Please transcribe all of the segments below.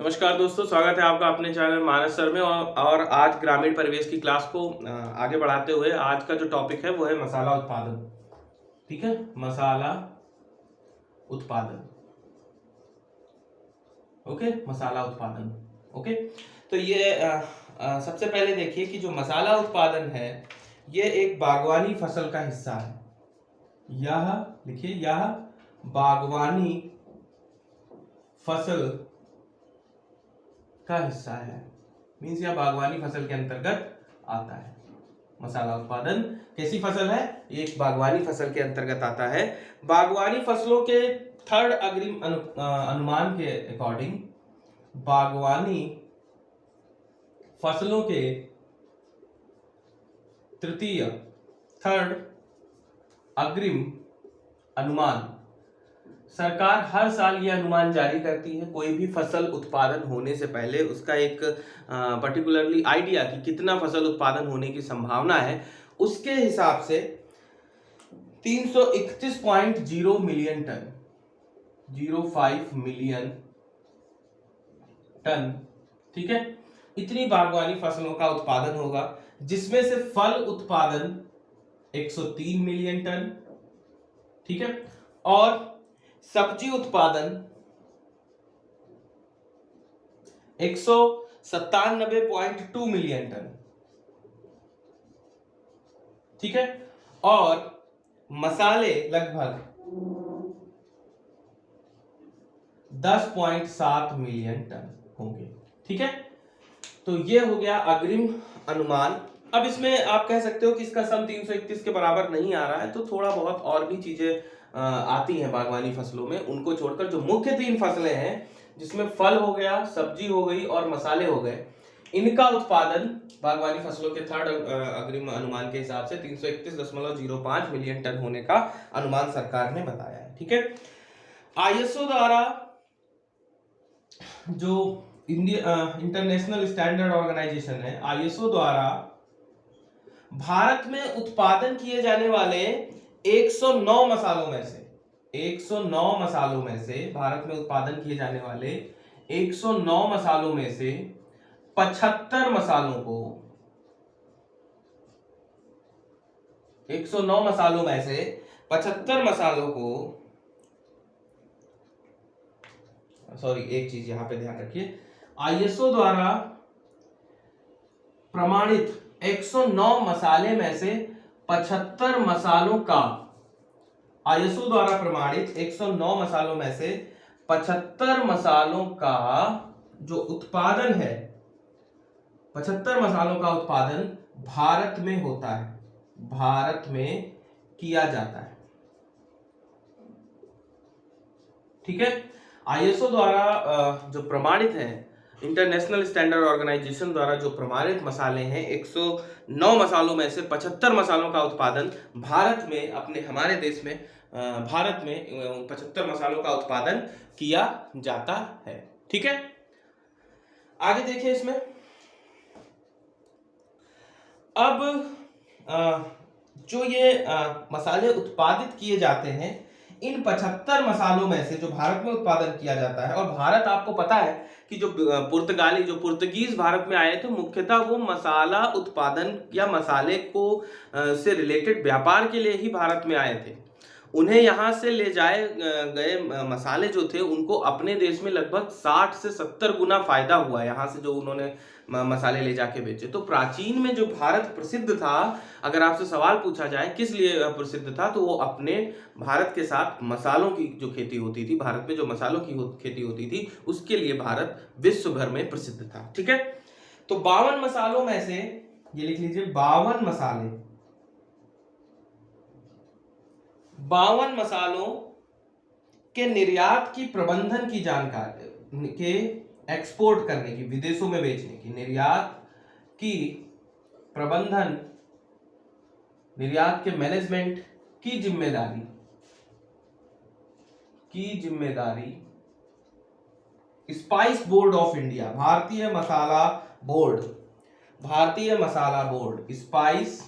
नमस्कार दोस्तों, स्वागत है आपका अपने चैनल मानस सर में। और आज ग्रामीण परिवेश की क्लास को आगे बढ़ाते हुए आज का जो टॉपिक है वो है मसाला उत्पादन। ठीक है, मसाला उत्पादन। ओके, मसाला उत्पादन। ओके, तो ये सबसे पहले देखिए कि जो मसाला उत्पादन है ये एक बागवानी फसल का हिस्सा है। यह लिखिए, यह बागवानी फसल का हिस्सा है। मीन्स यह बागवानी फसल के अंतर्गत आता है। मसाला उत्पादन कैसी फसल है? एक बागवानी फसल के अंतर्गत आता है। बागवानी फसलों के थर्ड अग्रिम अनुमान के अकॉर्डिंग बागवानी फसलों के तृतीय थर्ड अग्रिम अनुमान, सरकार हर साल यह अनुमान जारी करती है कोई भी फसल उत्पादन होने से पहले उसका एक पर्टिकुलरली आइडिया कि कितना फसल उत्पादन होने की संभावना है, उसके हिसाब से 331.0 मिलियन टन 05 मिलियन टन, ठीक है, इतनी बागवानी फसलों का उत्पादन होगा, जिसमें से फल उत्पादन 103 मिलियन टन, ठीक है, और सब्जी उत्पादन 197.2 मिलियन टन, ठीक है, और मसाले लगभग 10.7 मिलियन टन होंगे। ठीक है, तो ये हो गया अग्रिम अनुमान। अब इसमें आप कह सकते हो कि इसका सम 331 के बराबर नहीं आ रहा है, तो थोड़ा बहुत और भी चीजें आती हैं बागवानी फसलों में, उनको छोड़कर जो मुख्य तीन फसलें हैं जिसमें फल हो गया, सब्जी हो गई और मसाले हो गए, इनका उत्पादन बागवानी फसलों के थर्ड अग्रिम अनुमान के हिसाब से 331.05 मिलियन टन होने का अनुमान सरकार ने बताया है। ठीक है, आईएसओ द्वारा, जो इंटरनेशनल स्टैंडर्ड ऑर्गेनाइजेशन है, आईएसओ द्वारा भारत में उत्पादन किए जाने वाले 109 मसालों में से 109 मसालों में से भारत में उत्पादन किए जाने वाले 109 मसालों में से 75 मसालों को 109 मसालों में से 75 मसालों को, सॉरी एक चीज यहां पे ध्यान रखिए, आईएसओ द्वारा प्रमाणित 109 मसाले में से 75 मसालों का, आईएसओ द्वारा प्रमाणित 109 मसालों में से 75 मसालों का जो उत्पादन है, 75 मसालों का उत्पादन भारत में होता है, भारत में किया जाता है। ठीक है, आईएसओ द्वारा जो प्रमाणित है, इंटरनेशनल स्टैंडर्ड ऑर्गेनाइजेशन द्वारा जो प्रमाणित मसाले हैं, 109 मसालों में से 75 मसालों का उत्पादन भारत में, अपने हमारे देश में भारत में 75 मसालों का उत्पादन किया जाता है। ठीक है, आगे देखिए इसमें। अब जो ये मसाले उत्पादित किए जाते हैं, इन 75 मसालों में से जो भारत में उत्पादन किया जाता है, और भारत आपको पता है कि जो पुर्तगीज भारत में आए थे, मुख्यतः वो मसाला उत्पादन या मसाले को से रिलेटेड व्यापार के लिए ही भारत में आए थे। उन्हें यहाँ से ले जाए गए मसाले जो थे, उनको अपने देश में लगभग 60 से 70 गुना फायदा हुआ यहाँ से, जो उन्होंने मसाले ले जाके बेचे। तो प्राचीन में जो भारत प्रसिद्ध था, अगर आपसे सवाल पूछा जाए किस लिए प्रसिद्ध था, तो वो अपने भारत के साथ मसालों की जो खेती होती थी, भारत में जो मसालों की खेती होती थी, उसके लिए भारत विश्व भर में प्रसिद्ध था। ठीक है, तो 52 मसालों में से, ये लिख लीजिए, 52 मसालों के निर्यात की, प्रबंधन की जानकारी के, एक्सपोर्ट करने की, विदेशों में बेचने की, निर्यात की प्रबंधन, निर्यात के मैनेजमेंट की जिम्मेदारी स्पाइस बोर्ड ऑफ इंडिया, भारतीय मसाला board, spice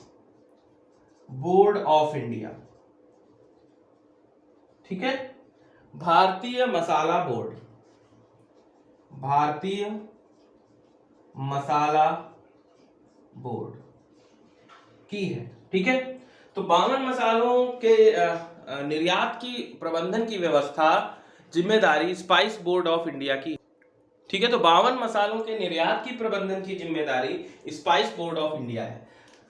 board of India. ठीक है, भारतीय मसाला बोर्ड, भारतीय मसाला बोर्ड की है। ठीक है, तो 52 मसालों के निर्यात की प्रबंधन की व्यवस्था जिम्मेदारी स्पाइस बोर्ड ऑफ इंडिया की। ठीक है, तो 52 मसालों के निर्यात की प्रबंधन की जिम्मेदारी स्पाइस बोर्ड ऑफ इंडिया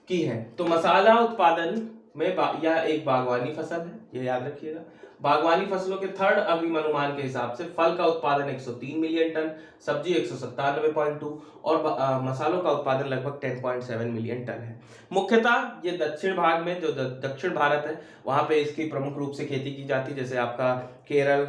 की है। तो मसाला उत्पादन में यह एक बागवानी फसल है, ये याद रखिएगा। बागवानी फसलों के थर्ड अग्रिम अनुमान के हिसाब से फल का उत्पादन 103 मिलियन टन, सब्जी 197.2 और मसालों का उत्पादन लगभग 10.7 मिलियन टन है। मुख्यतः ये दक्षिण भाग में, जो दक्षिण भारत है, वहां पे इसकी प्रमुख रूप से खेती की जाती है, जैसे आपका केरल,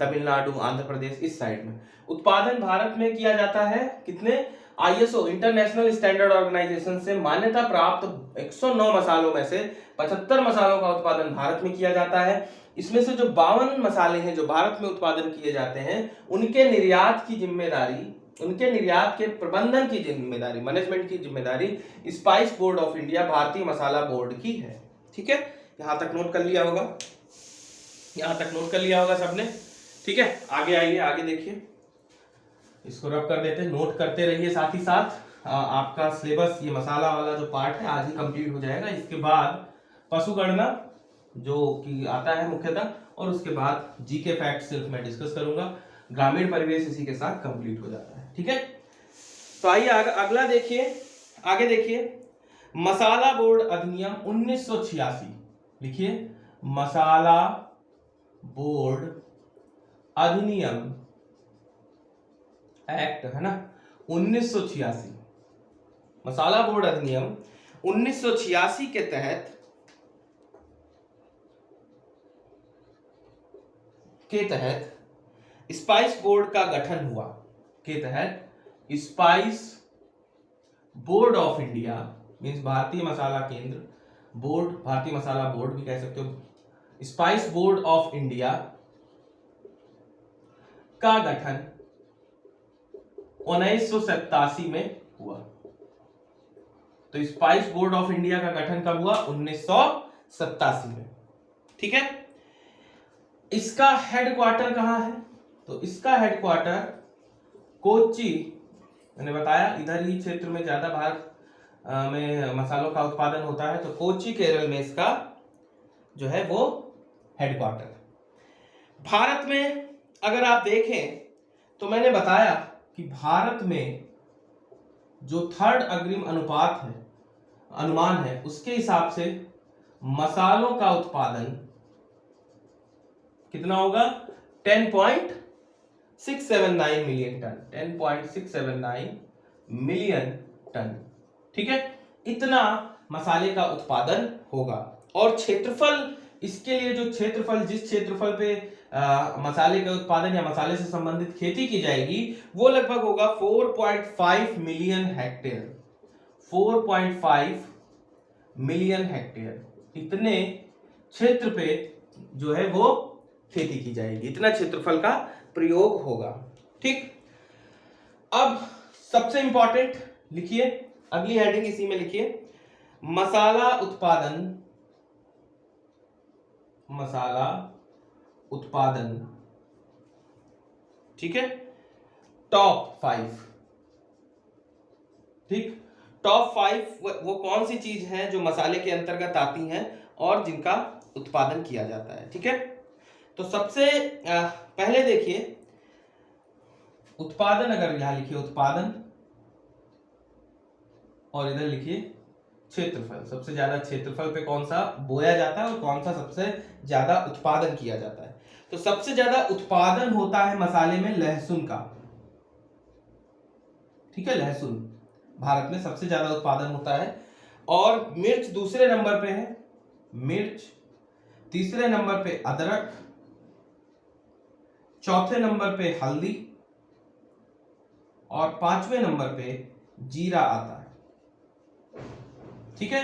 तमिलनाडु, आंध्र प्रदेश, इस साइड में। उत्पादन भारत में किया जाता है कितने? आईएसओ इंटरनेशनल स्टैंडर्ड ऑर्गेनाइजेशन से मान्यता प्राप्त 109 मसालों में से 75 मसालों का उत्पादन भारत में किया जाता है। इसमें से जो 52 मसाले हैं जो भारत में उत्पादन किए जाते हैं, उनके निर्यात की जिम्मेदारी, उनके निर्यात के प्रबंधन की जिम्मेदारी, मैनेजमेंट की जिम्मेदारी स्पाइस बोर्ड ऑफ इंडिया, भारतीय मसाला बोर्ड की है। ठीक है, यहां तक नोट कर लिया होगा, यहां तक नोट कर लिया होगा सबने। ठीक है, आगे आइए, आगे देखिए, इसको रब कर देते हैं, नोट करते रहिए साथ ही साथ। आपका सिलेबस ये मसाला वाला जो पार्ट है आज ही कंप्लीट हो जाएगा। इसके बाद पशुगणना जो कि आता है मुख्यतः, और उसके बाद जीके फैक्ट सिर्फ मैं डिस्कस करूंगा। ग्रामीण परिवेश इसी के साथ कंप्लीट हो जाता है। ठीक है, तो आइए अगला देखिए, आगे देखिए, मसाला बोर्ड अधिनियम 1986 लिखिए, मसाला बोर्ड अधिनियम एक्ट है ना 1986, मसाला बोर्ड अधिनियम 1986 के तहत स्पाइस बोर्ड का गठन हुआ, के तहत spice board of India means भारतीय मसाला केंद्र बोर्ड, भारतीय मसाला बोर्ड भी कह सकते हो, स्पाइस बोर्ड ऑफ इंडिया का गठन 1987 में हुआ। तो स्पाइस बोर्ड ऑफ इंडिया का गठन कब हुआ? 1987 में। ठीक है, इसका हेडक्वार्टर कहां है? तो इसका हेडक्वार्टर कोच्चि, मैंने बताया इधर ही क्षेत्र में ज्यादा भारत में मसालों का उत्पादन होता है, तो कोच्चि केरल में इसका जो है वो हेडक्वार्टर। भारत में अगर आप देखें तो मैंने बताया कि भारत में जो थर्ड अग्रिम अनुपात है, अनुमान है, उसके हिसाब से मसालों का उत्पादन कितना होगा? 10.679 मिलियन टन, 10.679 मिलियन टन। ठीक है, इतना मसाले का उत्पादन होगा। और क्षेत्रफल, इसके लिए जो क्षेत्रफल, जिस क्षेत्रफल पे मसाले के उत्पादन या मसाले से संबंधित खेती की जाएगी, वो लगभग होगा 4.5 मिलियन हेक्टेयर, 4.5 मिलियन हेक्टेयर। इतने क्षेत्र पे जो है वो खेती की जाएगी, इतना क्षेत्रफल का प्रयोग होगा। ठीक, अब सबसे इंपॉर्टेंट लिखिए, अगली हेडिंग इसी में लिखिए, मसाला उत्पादन, मसाला उत्पादन। ठीक है, टॉप 5। ठीक, टॉप 5 वो कौन सी चीज है जो मसाले के अंतर्गत आती हैं और जिनका उत्पादन किया जाता है। ठीक है, तो सबसे पहले देखिए उत्पादन, अगर यहां लिखिए उत्पादन और इधर लिखिए क्षेत्रफल, सबसे ज्यादा क्षेत्रफल पे कौन सा बोया जाता है और कौन सा सबसे ज्यादा उत्पादन किया जाता है। तो सबसे ज्यादा उत्पादन होता है मसाले में लहसुन का। ठीक है, लहसुन भारत में सबसे ज्यादा उत्पादन होता है, और मिर्च दूसरे नंबर पे है, मिर्च तीसरे नंबर पे अदरक, चौथे नंबर पे हल्दी और पांचवें नंबर पे जीरा आता है। ठीक है,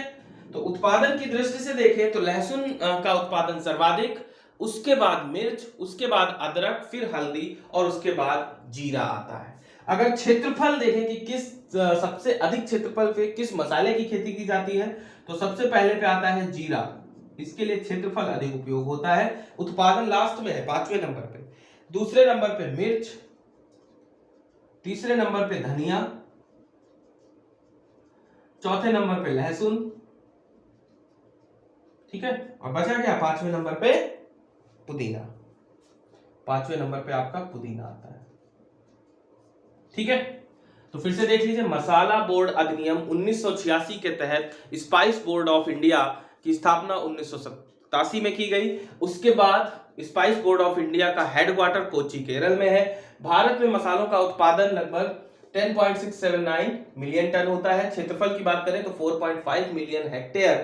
तो उत्पादन की दृष्टि से देखें तो लहसुन का उत्पादन सर्वाधिक, उसके बाद मिर्च, उसके बाद अदरक, फिर हल्दी और उसके बाद जीरा आता है। अगर क्षेत्रफल देखें कि किस सबसे अधिक क्षेत्रफल पे किस मसाले की खेती की जाती है, तो सबसे पहले पे आता है जीरा, इसके लिए क्षेत्रफल अधिक उपयोग होता है। उत्पादन लास्ट में है 5वें नंबर पे। दूसरे नंबर पे मिर्च, तीसरे नंबर पे धनिया, चौथे नंबर पे लहसुन, ठीक है, और बचा क्या पांचवें नंबर पे पुदीना। पांचवें नंबर पे आपका पुदीना आता है, ठीक है। तो फिर से देख लीजिए, मसाला बोर्ड अधिनियम 1986 के तहत स्पाइस बोर्ड ऑफ इंडिया की स्थापना 1987 में की गई। उसके बाद स्पाइस बोर्ड ऑफ इंडिया का हेडक्वार्टर कोच्चि केरल में है। भारत में मसालों का उत्पादन लगभग 10.679 मिलियन टन होता है। क्षेत्रफल की बात करें तो 4.5 मिलियन हेक्टेयर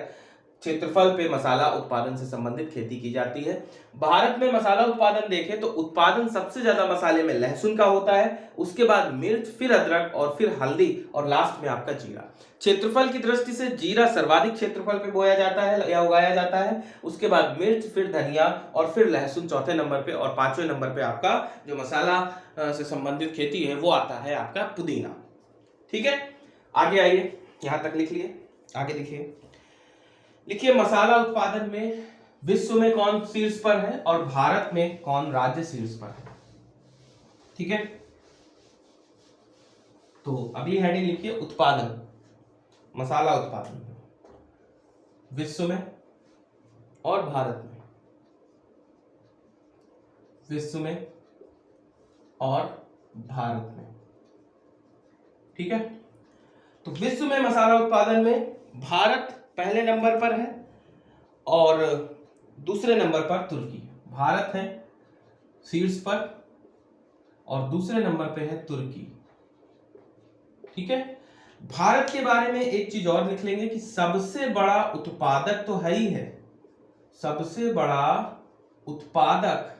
क्षेत्रफल पे मसाला उत्पादन से संबंधित खेती की जाती है। भारत में मसाला उत्पादन देखें तो उत्पादन सबसे ज्यादा मसाले में लहसुन का होता है, उसके बाद मिर्च, फिर अदरक और फिर हल्दी और लास्ट में आपका जीरा। क्षेत्रफल की दृष्टि से जीरा सर्वाधिक क्षेत्रफल पे बोया जाता है या उगाया जाता है, उसके बाद मिर्च, फिर धनिया और फिर लहसुन चौथे नंबर पे, और पांचवें नंबर पे आपका जो मसाला से संबंधित खेती है वो आता है आपका पुदीना, ठीक है। आगे आइए, यहां तक लिख लिए, आगे देखिए, लिखिए मसाला उत्पादन में विश्व में कौन शीर्ष पर है और भारत में कौन राज्य शीर्ष पर है, ठीक है। तो अभी हेडिंग लिखिए उत्पादन, मसाला उत्पादन विश्व में और भारत में, विश्व में और भारत में, ठीक है। तो विश्व में मसाला उत्पादन में भारत पहले नंबर पर है और दूसरे नंबर पर तुर्की। भारत है शीर्ष पर और दूसरे नंबर पे है तुर्की, ठीक है। भारत के बारे में एक चीज और लिख लेंगे कि सबसे बड़ा उत्पादक तो है ही है, सबसे बड़ा उत्पादक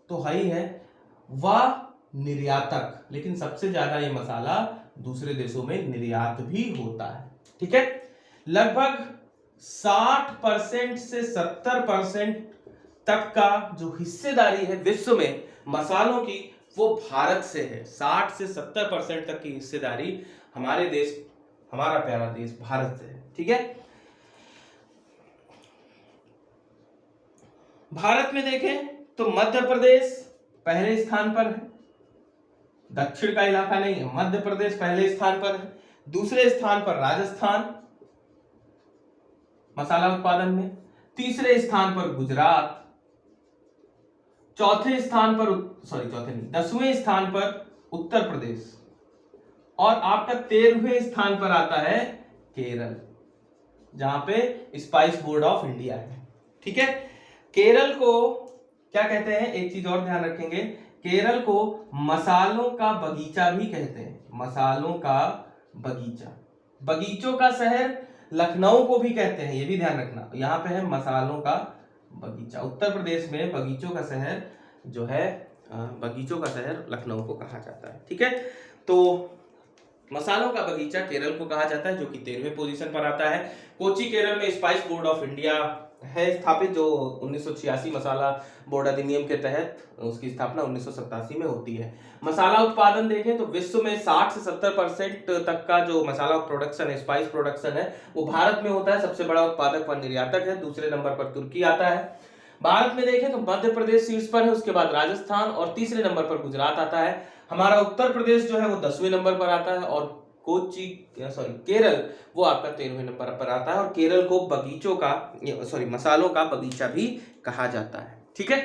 तो है ही है, वह निर्यातक, लेकिन सबसे ज्यादा ये मसाला दूसरे देशों में निर्यात भी होता है, ठीक है। लगभग 60% से 70% तक का जो हिस्सेदारी है विश्व में मसालों की वो भारत से है। 60 से 70% तक की हिस्सेदारी हमारे देश, हमारा प्यारा देश भारत से है, ठीक है। भारत में देखें तो मध्य प्रदेश पहले स्थान पर है, दक्षिण का इलाका नहीं है, मध्य प्रदेश पहले स्थान पर है। दूसरे स्थान पर राजस्थान मसाला उत्पादन में, तीसरे स्थान पर गुजरात, चौथे स्थान पर, सॉरी चौथे नहीं, 10वें स्थान पर उत्तर प्रदेश, और आपका 13वें स्थान पर आता है केरल, जहां पे स्पाइस बोर्ड ऑफ इंडिया है, ठीक है। केरल को क्या कहते हैं, एक चीज और ध्यान रखेंगे, केरल को मसालों का बगीचा भी कहते हैं, मसालों का बगीचा। बगीचों का शहर लखनऊ को भी कहते हैं, ये भी ध्यान रखना। यहाँ पे है मसालों का बगीचा, उत्तर प्रदेश में बगीचों का शहर जो है, बगीचों का शहर लखनऊ को कहा जाता है, ठीक है। तो मसालों का बगीचा केरल को कहा जाता है, जो कि 13वें पोजीशन पर आता है। कोच्चि केरल में स्पाइस बोर्ड ऑफ इंडिया है स्थापित, जो 1986 मसाला बोर्ड अधिनियम के तहत उसकी स्थापना 1987 में होती है। मसाला उत्पादन देखें तो विश्व में 60 से 70% तक का जो मसाला प्रोडक्शन है, स्पाइस प्रोडक्शन है, वो भारत में होता है। सबसे बड़ा उत्पादक व निर्यातक है, दूसरे नंबर पर तुर्की आता है। भारत में देखें तो मध्य प्रदेश शीर्ष पर है, उसके बाद राजस्थान और तीसरे नंबर पर गुजरात आता है। हमारा उत्तर प्रदेश जो है वो 10वें नंबर पर आता है, और कोच्चि सॉरी केरल वो आपका 13वें नंबर पर आता है, और केरल को बगीचों का सॉरी मसालों का बगीचा भी कहा जाता है, ठीक है।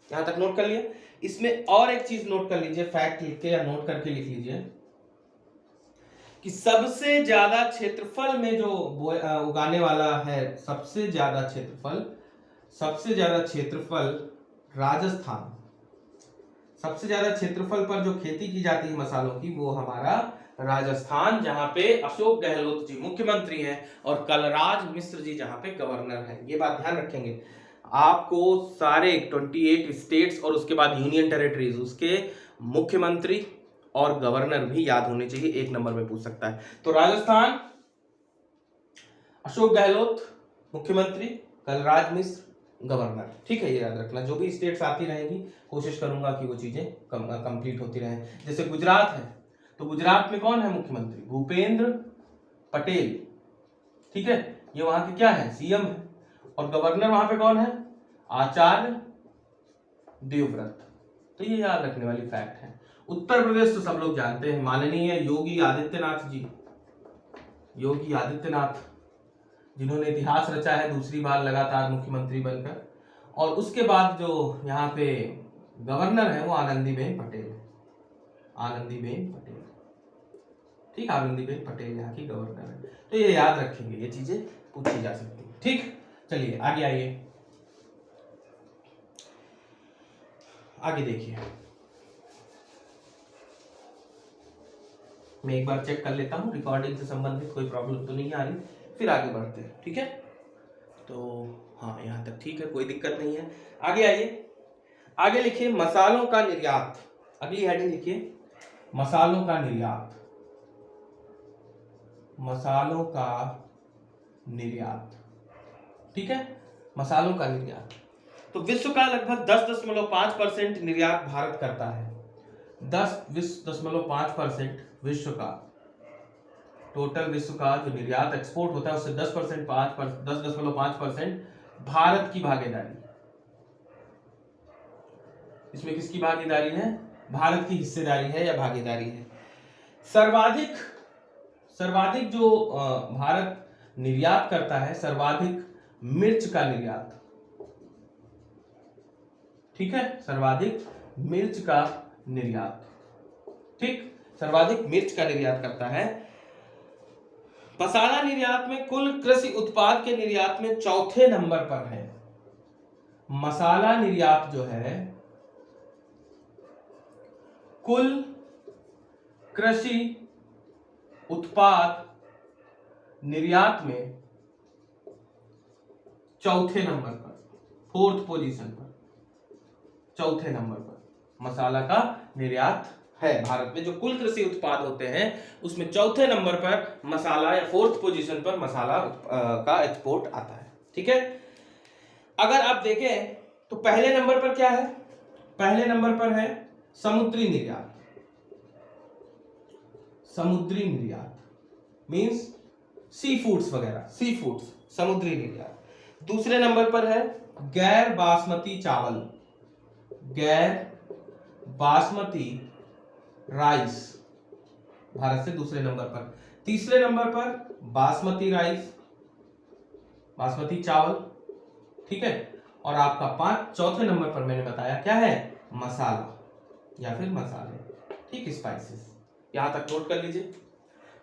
यहां तक नोट कर लिया। इसमें और एक चीज नोट कर लीजिए, फैक्ट लिख के या नोट करके लिख लीजिए कि सबसे ज्यादा क्षेत्रफल में जो उगाने वाला है, सबसे ज्यादा क्षेत्रफल राजस्थान, सबसे ज्यादा क्षेत्रफल पर जो खेती की जाती है मसालों की वो हमारा राजस्थान, जहां पे अशोक गहलोत जी मुख्यमंत्री हैं और कलराज मिश्र जी जहां पे गवर्नर हैं। ये बात ध्यान रखेंगे, आपको सारे 28 स्टेट्स और उसके बाद यूनियन टेरिटरीज, उसके मुख्यमंत्री और गवर्नर भी याद होने चाहिए, एक नंबर में पूछ सकता है। तो राजस्थान अशोक गहलोत मुख्यमंत्री, कलराज मिश्र गवर्नर, ठीक है, ये याद रखना। जो भी स्टेट्स आती रहेंगी कोशिश करूंगा कि वो चीजें कंप्लीट होती रहें। जैसे गुजरात है तो गुजरात में कौन है मुख्यमंत्री, भूपेंद्र पटेल, ठीक है, ये वहां के क्या है, सीएम है, और गवर्नर वहां पे कौन है, आचार्य देवव्रत। तो ये याद रखने वाली फैक्ट है। उत्तर प्रदेश तो सब लोग जानते हैं, माननीय योगी आदित्यनाथ जी, योगी आदित्यनाथ जिन्होंने इतिहास रचा है दूसरी बार लगातार मुख्यमंत्री बनकर। और उसके बाद जो यहाँ पे गवर्नर है वो आनंदीबेन पटेल, आनंदीबेन पटेल, ठीक, आनंदीबेन पटेल यहाँ की गवर्नर है। तो ये याद रखेंगे, ये चीजें पूछी जा सकती है। ठीक, चलिए आगे आइए, आगे देखिए, मैं एक बार चेक कर लेता हूँ रिकॉर्डिंग से संबंधित कोई प्रॉब्लम तो नहीं आ रही, फिर आगे बढ़ते हैं। ठीक है, तो हाँ यहाँ तक ठीक है, कोई दिक्कत नहीं है। आगे आइए, आगे लिखिए मसालों का निर्यात, अगली हेडिंग लिखिए मसालों का निर्यात, मसालों का निर्यात। ठीक है, मसालों का निर्यात। तो विश्व का लगभग 10.5% निर्यात भारत करता है। 10.5% विश्व का, टोटल विश्व का जो निर्यात एक्सपोर्ट होता है उससे 10.5% भारत की भागीदारी। इसमें किसकी भागीदारी है? भारत की हिस्सेदारी है या भागीदारी है। सर्वाधिक जो भारत निर्यात करता है, सर्वाधिक मिर्च का निर्यात। ठीक है, सर्वाधिक मिर्च का निर्यात। ठीक, सर्वाधिक मिर्च का निर्यात करता है। मसाला निर्यात में कुल कृषि उत्पाद के निर्यात में चौथे नंबर पर है। मसाला निर्यात जो है कुल कृषि उत्पाद निर्यात में चौथे नंबर पर, 4th पोजीशन पर, चौथे नंबर पर मसाला का निर्यात है। भारत में जो कुल कृषि उत्पाद होते हैं उसमें चौथे नंबर पर मसाला या 4th पोजीशन पर मसाला का एक्सपोर्ट आता है। ठीक है, अगर आप देखें तो पहले नंबर पर क्या है? पहले नंबर पर है समुद्री निर्यात। समुद्री निर्यात मींस सी फूड्स वगैरह, सी फूड्स, समुद्री निर्यात। दूसरे नंबर पर है गैर बासमती चावल, गैर बासमती राइस, भारत से दूसरे नंबर पर। तीसरे नंबर पर बासमती राइस, बासमती चावल। ठीक है, और आपका चौथे नंबर पर मैंने बताया क्या है? मसाला या फिर मसाले। ठीक, स्पाइसेस। यहां तक नोट कर लीजिए।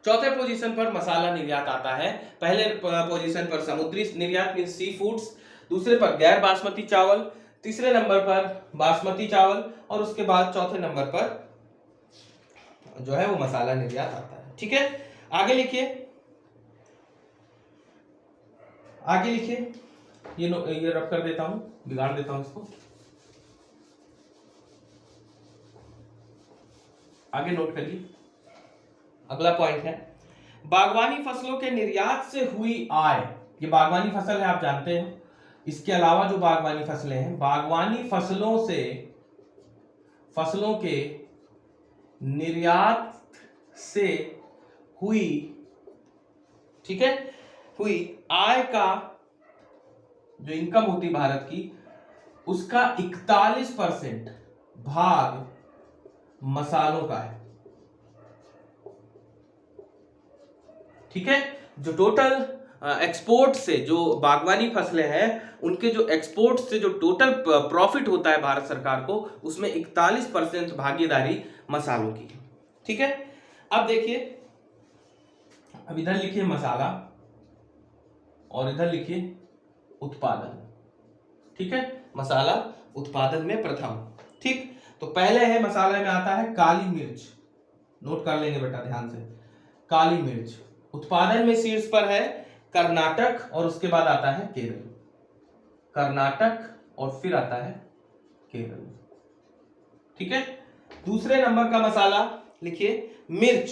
चौथे पोजीशन पर मसाला निर्यात आता है। पहले पोजीशन पर समुद्री निर्यात मींस सी फूड्स, दूसरे पर गैर बासमती चावल, तीसरे नंबर पर बासमती चावल और उसके बाद चौथे नंबर पर जो है वो मसाला निर्यात आता है। ठीक है, आगे लिखिए, आगे लिखिए, ये रब कर देता हूं, बिगाड़ देता हूं इसको। आगे नोट करिए, अगला पॉइंट है बागवानी फसलों के निर्यात से हुई आय। ये बागवानी फसल है, आप जानते हैं। इसके अलावा जो बागवानी फसलें हैं, बागवानी फसलों से, फसलों के निर्यात से हुई, ठीक है, हुई आय का जो इनकम होती भारत की, उसका 41% भाग मसालों का है। ठीक है, जो टोटल एक्सपोर्ट से, जो बागवानी फसलें हैं उनके जो एक्सपोर्ट से जो टोटल प्रॉफिट होता है भारत सरकार को, उसमें 41% भागीदारी मसालों की है। ठीक है, अब देखिए, अब इधर लिखिए मसाला और इधर लिखिए उत्पादन। ठीक है, मसाला उत्पादन में प्रथम। ठीक, तो पहले है मसाले में आता है काली मिर्च, नोट कर लेंगे बेटा ध्यान से, काली मिर्च। उत्पादन में शीर्ष पर है कर्नाटक और उसके बाद आता है केरल, कर्नाटक और फिर आता है केरल। ठीक है, दूसरे नंबर का मसाला लिखिए मिर्च,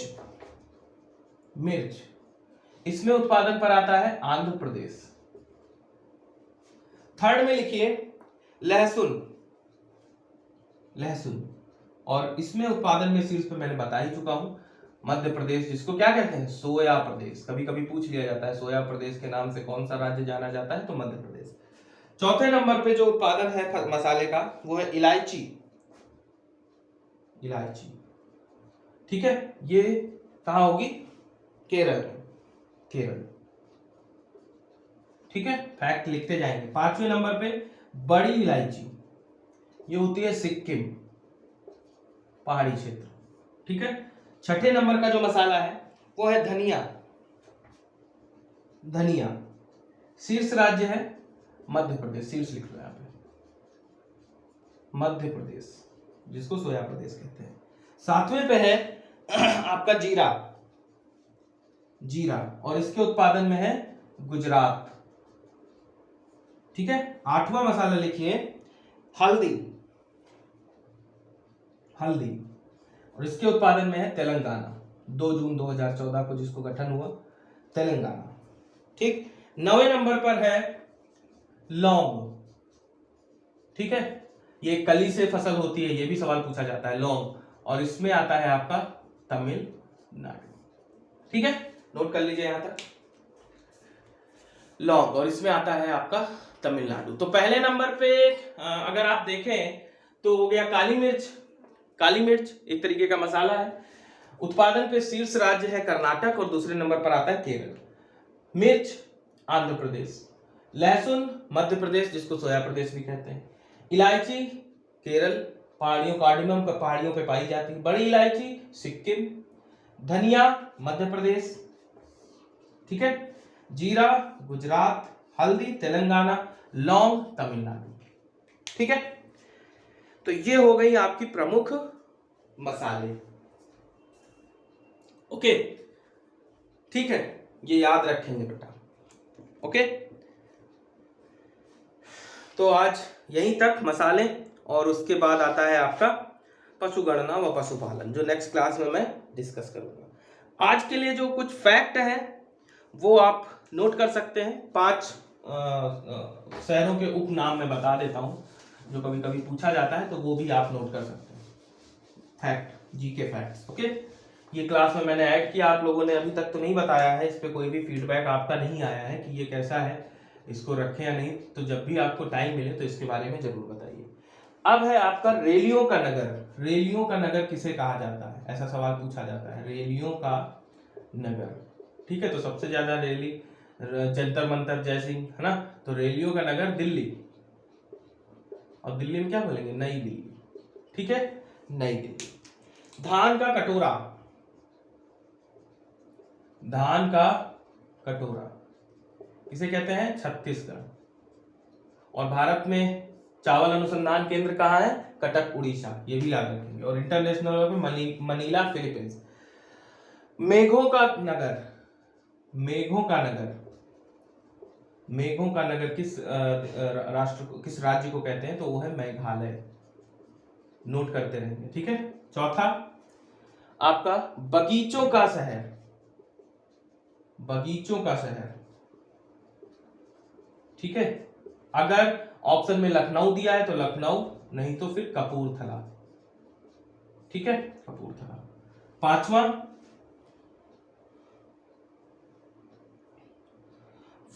मिर्च, इसमें उत्पादन पर आता है आंध्र प्रदेश। थर्ड में लिखिए लहसुन, लहसुन, और इसमें उत्पादन में शीर्ष पर मैंने बता ही चुका हूं मध्य प्रदेश, जिसको क्या कहते हैं? सोया प्रदेश। कभी कभी पूछ लिया जाता है सोया प्रदेश के नाम से कौन सा राज्य जाना जाता है, तो मध्य प्रदेश। चौथे नंबर पे जो उत्पादन है मसाले का वो है इलायची, इलायची। ठीक है, ये कहाँ होगी? केरल में, केरल। ठीक है, फैक्ट लिखते जाएंगे। 5वें नंबर पे बड़ी इलायची, ये होती है सिक्किम, पहाड़ी क्षेत्र। ठीक है, 6ठे नंबर का जो मसाला है वो है धनिया। धनिया, शीर्ष राज्य है मध्य प्रदेश, शीर्ष लिख लो यहाँ पे, मध्य प्रदेश, जिसको सोया प्रदेश कहते हैं। 7वें पे है आपका जीरा, जीरा, और इसके उत्पादन में है गुजरात। ठीक है, 8वां मसाला लिखिए हल्दी, हल्दी, और इसके उत्पादन में है तेलंगाना। 2 जून 2014 को जिसको गठन हुआ, तेलंगाना। ठीक, 9वें नंबर पर है लौंग। ठीक है, ये कली से फसल होती है, ये भी सवाल पूछा जाता है, लौंग, और इसमें आता है आपका तमिलनाडु। ठीक है, नोट कर लीजिए यहां तक, लौंग, और इसमें आता है आपका तमिलनाडु। तो पहले नंबर पे अगर आप देखें तो हो गया काली मिर्च। काली मिर्च एक तरीके का मसाला है। उत्पादन पे शीर्ष राज्य है कर्नाटक और दूसरे नंबर पर आता है केरल। मिर्च आंध्र प्रदेश, लहसुन मध्य प्रदेश जिसको सोया प्रदेश भी कहते हैं, इलायची केरल, पहाड़ियों कार्डिमम पहाड़ियों पे पाई जाती है, बड़ी इलायची सिक्किम, धनिया मध्य प्रदेश। ठीक है, जीरा गुजरात, हल्दी तेलंगाना, लौंग तमिलनाडु। ठीक है, तो ये हो गई आपकी प्रमुख मसाले। ओके, ठीक है, ये याद रखेंगे बेटा। ओके, तो आज यहीं तक मसाले, और उसके बाद आता है आपका पशुगणना व पशुपालन, जो नेक्स्ट क्लास में मैं डिस्कस करूंगा। आज के लिए जो कुछ फैक्ट है वो आप नोट कर सकते हैं। 5 शहरों के उपनाम मैं बता देता हूं, जो कभी कभी पूछा जाता है, तो वो भी आप नोट कर सकते हैं। Fact, GK facts. ओके, ये क्लास में मैंने ऐड किया, आप लोगों ने अभी तक तो नहीं बताया है, इस पे कोई भी फीडबैक आपका नहीं आया है कि ये कैसा है, इसको रखें या नहीं, तो जब भी आपको टाइम मिले तो इसके बारे में जरूर बताइए। अब है आपका रेलियों का नगर। रेलियों का नगर किसे कहा जाता है, ऐसा सवाल पूछा जाता है, रेलियों का नगर। ठीक है, तो सबसे ज्यादा रैली जंतर मंतर जय सिंह है ना, तो रैलियों का नगर दिल्ली, और दिल्ली में क्या बोलेंगे, नई दिल्ली। ठीक है, नई दिल्ली। धान का कटोरा, धान का कटोरा इसे कहते हैं छत्तीसगढ़। और भारत में चावल अनुसंधान केंद्र कहाँ है, कटक उड़ीसा, ये भी याद रखेंगे। और इंटरनेशनल लेवल पे मनीला फिलीपींस। मेघों का नगर, मेघों का नगर, मेघों का नगर किस राष्ट्र को, किस राज्य को कहते हैं, तो वो है मेघालय। नोट करते रहेंगे। ठीक है, चौथा आपका बगीचों का शहर, बगीचों का शहर। ठीक है, अगर ऑप्शन में लखनऊ दिया है तो लखनऊ, नहीं तो फिर कपूरथला। ठीक है, कपूरथला। 5वां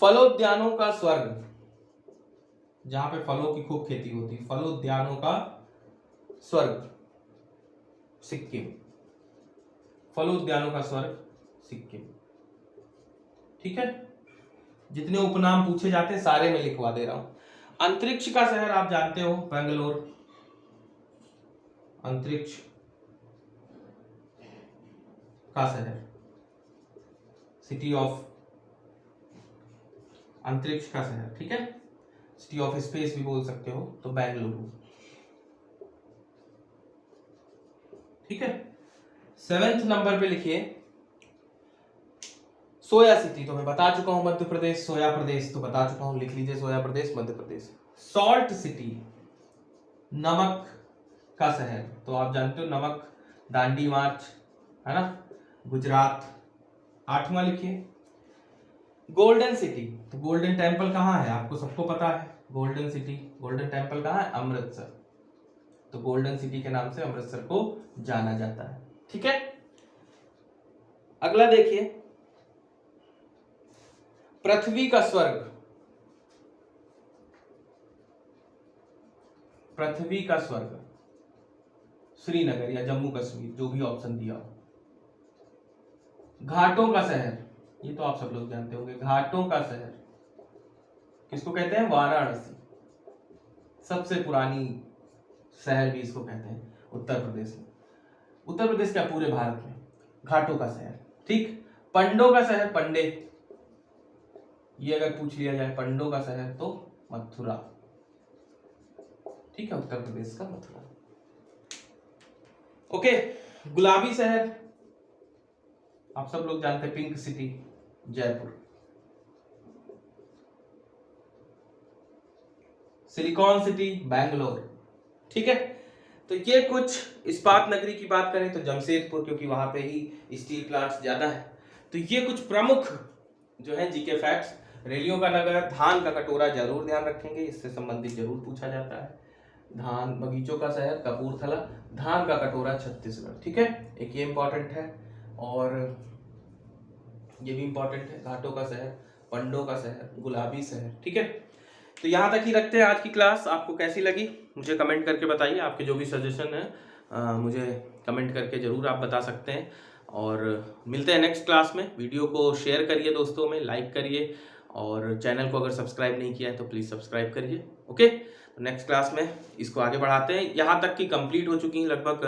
फलोद्यानों का स्वर्ग, जहां पे फलों की खूब खेती होती है, फलोद्यानों का स्वर्ग सिक्किम, फलोद्यानों का स्वर्ग सिक्किम। ठीक है, जितने उपनाम पूछे जाते हैं सारे मैं लिखवा दे रहा हूं। अंतरिक्ष का शहर आप जानते हो, बेंगलोर, अंतरिक्ष का शहर, सिटी ऑफ, अंतरिक्ष का शहर। ठीक है, सिटी ऑफ स्पेस भी बोल सकते हो, तो बेंगलुरु। ठीक है, 7वें नंबर पे लिखिए सोया सिटी, तो मैं बता चुका हूं मध्य प्रदेश, सोया प्रदेश तो बता चुका हूं, लिख लीजिए सोया प्रदेश मध्य प्रदेश। सॉल्ट सिटी, नमक का शहर, तो आप जानते हो नमक, दांडी मार्च है ना, गुजरात। 8वां लिखिए गोल्डन सिटी, तो गोल्डन टेम्पल कहाँ है, आपको सबको पता है, गोल्डन सिटी, गोल्डन टेम्पल कहाँ है, अमृतसर, तो गोल्डन सिटी के नाम से अमृतसर को जाना जाता है। ठीक है, अगला देखिए पृथ्वी का स्वर्ग, पृथ्वी का स्वर्ग श्रीनगर या जम्मू कश्मीर, जो भी ऑप्शन दिया हो। घाटों का शहर, ये तो आप सब लोग जानते होंगे, घाटों का शहर किसको कहते हैं? वाराणसी। सबसे पुरानी शहर भी इसको कहते हैं उत्तर प्रदेश में। उत्तर प्रदेश क्या, पूरे भारत में घाटों का शहर। ठीक। पंडों का शहर, पंडे, ये अगर पूछ लिया जाए पंडों का शहर तो मथुरा। ठीक है, उत्तर प्रदेश का मथुरा। ओके। गुलाबी शहर आप सब लोग जानते हैं, pink city, Jaipur. Silicon city, Bangalore. ठीक है, तो ये कुछ इस्पात नगरी की बात करें तो जमशेदपुर, क्योंकि वहां पे ही स्टील प्लांट्स ज्यादा है। तो ये कुछ प्रमुख जो है जीके फैक्ट्स। रेलियों का नगर, धान का कटोरा जरूर ध्यान रखेंगे, इससे संबंधित जरूर पूछा जाता है। धान बगीचों का शहर कपूरथला, धान का कटोरा छत्तीसगढ़। ठीक है, एक ये इंपॉर्टेंट है, और ये भी इंपॉर्टेंट है, घाटों का शहर, पंडों का शहर, गुलाबी शहर। ठीक है, तो यहाँ तक ही रखते हैं आज की क्लास। आपको कैसी लगी मुझे कमेंट करके बताइए। आपके जो भी सजेशन है मुझे कमेंट करके जरूर आप बता सकते हैं। और मिलते हैं नेक्स्ट क्लास में। वीडियो को शेयर करिए दोस्तों में, लाइक करिए, और चैनल को अगर सब्सक्राइब नहीं किया है तो प्लीज़ सब्सक्राइब करिए। ओके, तो नेक्स्ट क्लास में इसको आगे बढ़ाते हैं। यहाँ तक कि कंप्लीट हो चुकी हैं लगभग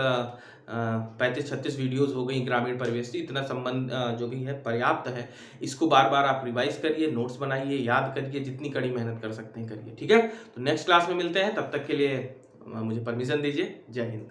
35-36 वीडियोस हो गई ग्रामीण परिवेश से। इतना संबंध जो भी है पर्याप्त है। इसको बार बार आप रिवाइज करिए, नोट्स बनाइए, याद करिए, जितनी कड़ी मेहनत कर सकते हैं करिए। ठीक है, तो नेक्स्ट क्लास में मिलते हैं, तब तक के लिए मुझे परमिशन दीजिए। जय हिंद।